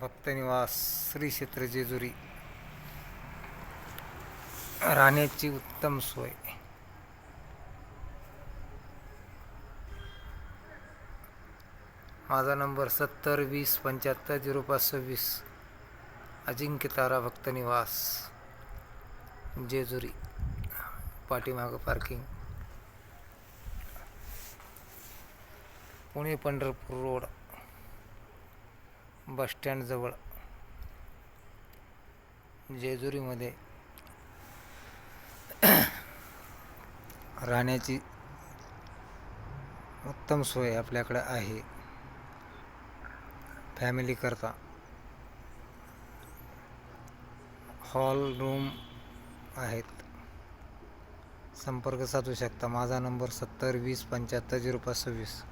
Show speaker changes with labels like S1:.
S1: भक्तनिवास श्री क्षेत्र जेजुरी. राहण्याची उत्तम सोय. माझा नंबर 7020750526. अजिंक्य तारा भक्तनिवास जेजुरी. पाठीमागं parking. Pune Pandharpur road bus stand जवळ जेजुरीमध्ये राहण्याची उत्तम सोय आपल्याकडे आहे. फॅमिली करता हॉल रूम आहेत. संपर्क साधू शकता. माझा नंबर 7020750526.